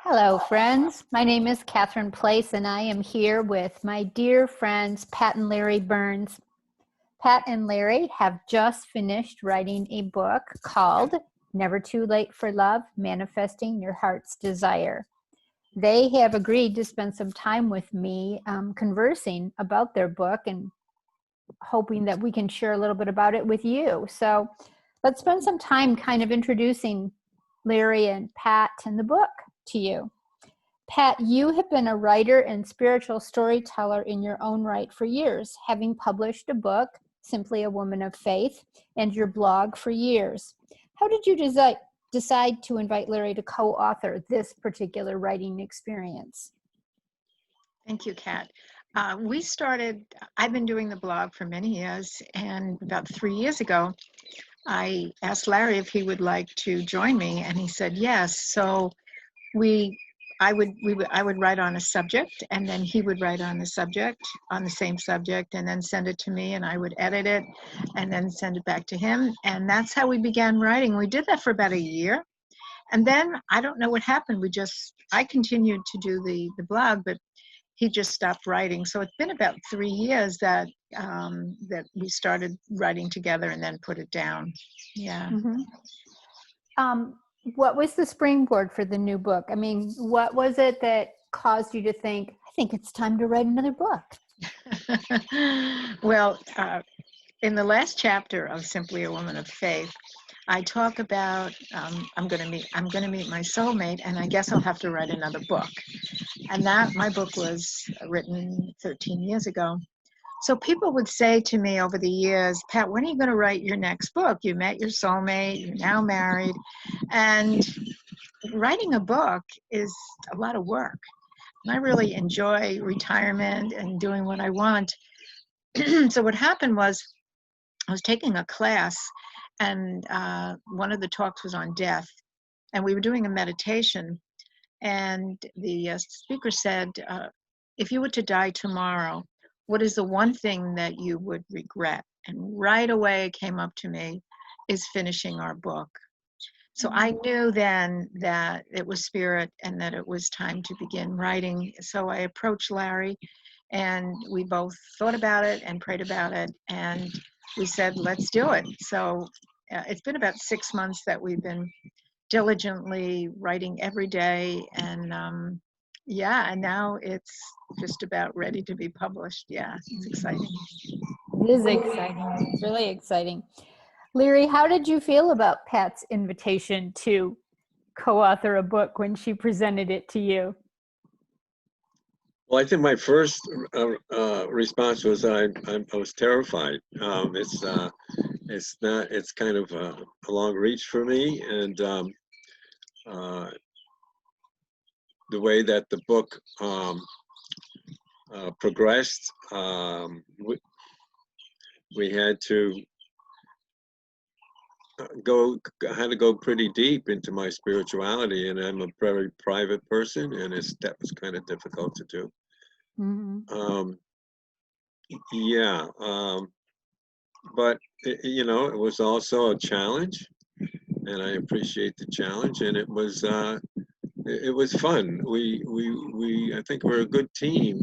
Hello, friends. My name is Catherine Place, and I am here with my dear friends, Pat and Larry Burns. Pat and Larry have just finished writing a book called Never Too Late for Love, Manifesting Your Heart's Desire. They have agreed to spend some time with me conversing about their book and hoping that we can share a little bit about it with you. So let's spend some time kind of introducing Larry and Pat and the book to you. Pat, you have been a writer and spiritual storyteller in your own right for years, having published a book, Simply a Woman of Faith, and your blog for years. How did you decide to invite Larry to co-author this particular writing experience? Thank you, Kat. I've been doing the blog for many years, and about 3 years ago, I asked Larry if he would like to join me, and he said yes. So I would write on a subject, and then he would write on the same subject, and then send it to me, and I would edit it, and then send it back to him. And that's how we began writing. We did that for about a year. And then I don't know what happened. I continued to do the blog, but he just stopped writing. So it's been about 3 years that we started writing together and then put it down. Yeah. Mm-hmm. What was the springboard for the new book? I mean, what was it that caused you to think, I think it's time to write another book? Well, in the last chapter of Simply a Woman of Faith, I talk about I'm going to meet my soulmate, and I guess I'll have to write another book. And my book was written 13 years ago. So people would say to me over the years, Pat, when are you going to write your next book? You met your soulmate, you're now married, and writing a book is a lot of work. And I really enjoy retirement and doing what I want. So what happened was I was taking a class, and one of the talks was on death, and we were doing a meditation, and the speaker said, if you were to die tomorrow, what is the one thing that you would regret? And right away it came up to me, is finishing our book. So I knew then that it was spirit and that it was time to begin writing. So I approached Larry, and we both thought about it and prayed about it, and we said, let's do it. So it's been about 6 months that we've been diligently writing every day, and and now it's just about ready to be published. Yeah, it's exciting. It is exciting. It's really exciting. Leary, how did you feel about Pat's invitation to co-author a book when she presented it to you? Well, I think my first response was I was terrified. It's kind of a long reach for me, and the way that the book progressed, we had to go pretty deep into my spirituality, and I'm a very private person, and that was kind of difficult to do. Mm-hmm. But it was also a challenge, and I appreciate the challenge, and it was fun. I think we're a good team.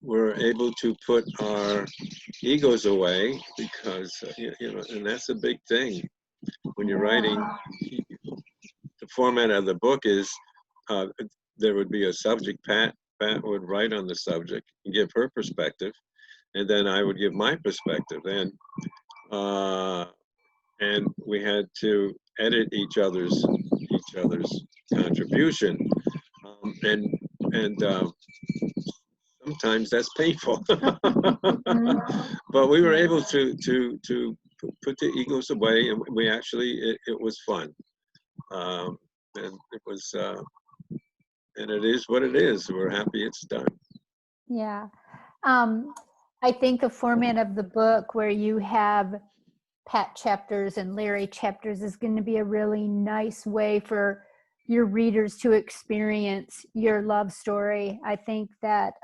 We're able to put our egos away because and that's a big thing when you're writing. The format of the book is there would be a subject. Pat would write on the subject and give her perspective, and then I would give my perspective, and we had to edit each other's contribution, and sometimes that's painful. But we were able to put the egos away, and we actually it was fun, and it was and it is what it is. We're happy it's done. Yeah. I think the format of the book where you have Pat chapters and Larry chapters is going to be a really nice way for your readers to experience your love story. I think that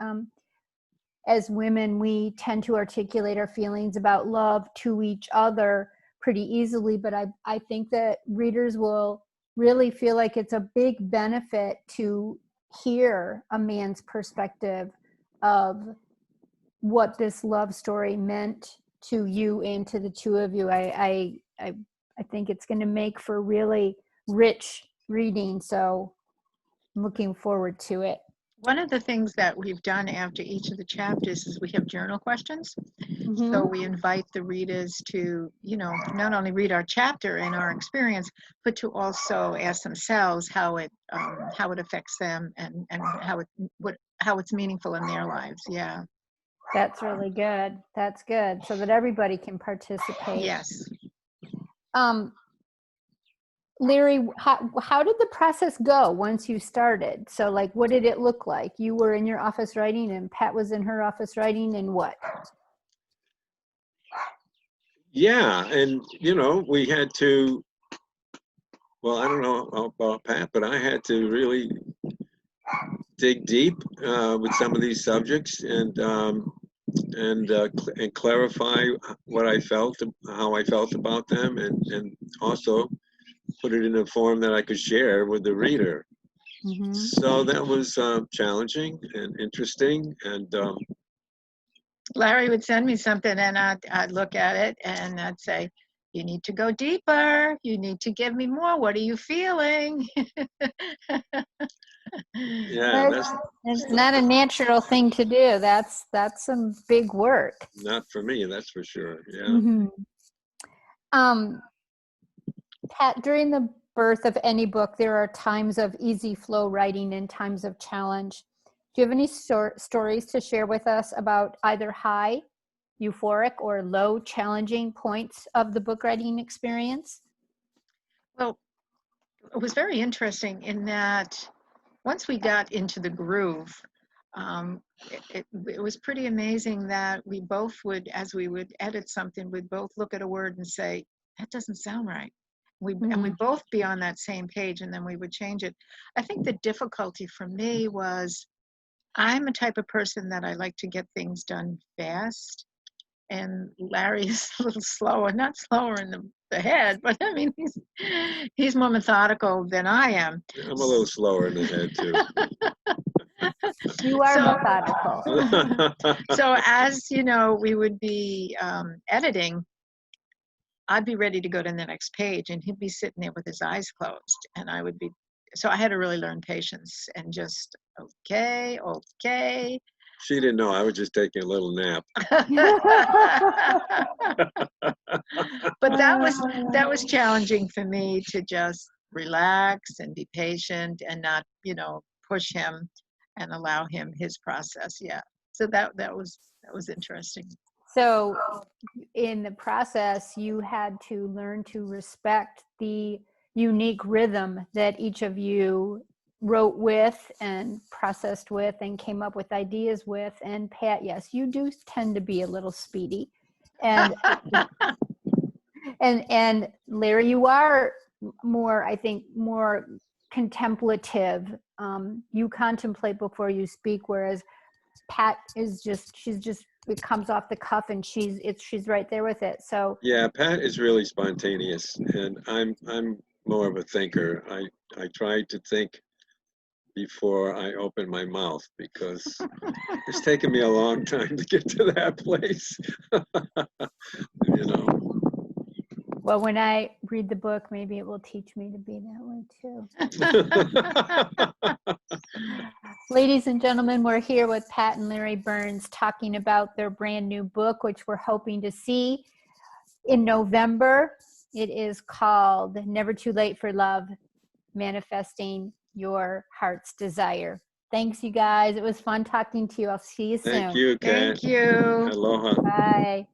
as women, we tend to articulate our feelings about love to each other pretty easily, but I think that readers will really feel like it's a big benefit to hear a man's perspective of what this love story meant to you and to the two of you. I think it's going to make for really rich reading. So I'm looking forward to it. One of the things that we've done after each of the chapters is we have journal questions. Mhm. So we invite the readers to, not only read our chapter and our experience, but to also ask themselves how it affects them and how it's meaningful in their lives. Yeah. That's really good. That's good. So that everybody can participate. Yes. Larry, how did the process go once you started? So like, what did it look like? You were in your office writing and Pat was in her office writing, and what? Yeah, and we had to, well, I don't know about Pat, but I had to really dig deep with some of these subjects and clarify what I felt, how I felt about them, and also put it in a form that I could share with the reader. Mm-hmm. So that was challenging and interesting, and Larry would send me something and I'd look at it and I'd say, you need to go deeper. You need to give me more. What are you feeling? yeah, It's not a natural thing to do. That's some big work. not for me, that's for sure. Yeah. Mm-hmm. Pat, during the birth of any book, there are times of easy flow writing and times of challenge. Do you have any stories to share with us about either high, euphoric, or low, challenging points of the book writing experience? Well, it was very interesting in that once we got into the groove, it was pretty amazing that we both would, as we would edit something, we'd both look at a word and say, that doesn't sound right. And we'd both be on that same page, and then we would change it. I think the difficulty for me was I'm a type of person that I like to get things done fast. And Larry is a little slower, not slower in the head, but I mean, he's more methodical than I am. I'm a little slower in the head too. You are methodical. So as we would be editing, I'd be ready to go to the next page and he'd be sitting there with his eyes closed, and I would be, so I had to really learn patience and just, okay. She didn't know I was just taking a little nap. But that was challenging for me to just relax and be patient and not, push him and allow him his process. Yeah. So that was interesting. So in the process, you had to learn to respect the unique rhythm that each of you wrote with and processed with and came up with ideas with. And Pat, yes, you do tend to be a little speedy. And and Larry, you are more, I think, more contemplative. You contemplate before you speak, whereas Pat is she's just, it comes off the cuff and she's right there with it. So yeah, Pat is really spontaneous, and I'm more of a thinker. I try to think before I open my mouth, because it's taken me a long time to get to that place. Well, when I read the book, maybe it will teach me to be that way too. Ladies and gentlemen, we're here with Pat and Larry Burns talking about their brand new book, which we're hoping to see in November. It is called Never Too Late for Love, Manifesting Your Heart's Desire. Thanks, you guys. It was fun talking to you. I'll see you soon. Thank you, Kat. Thank you. Aloha. Bye.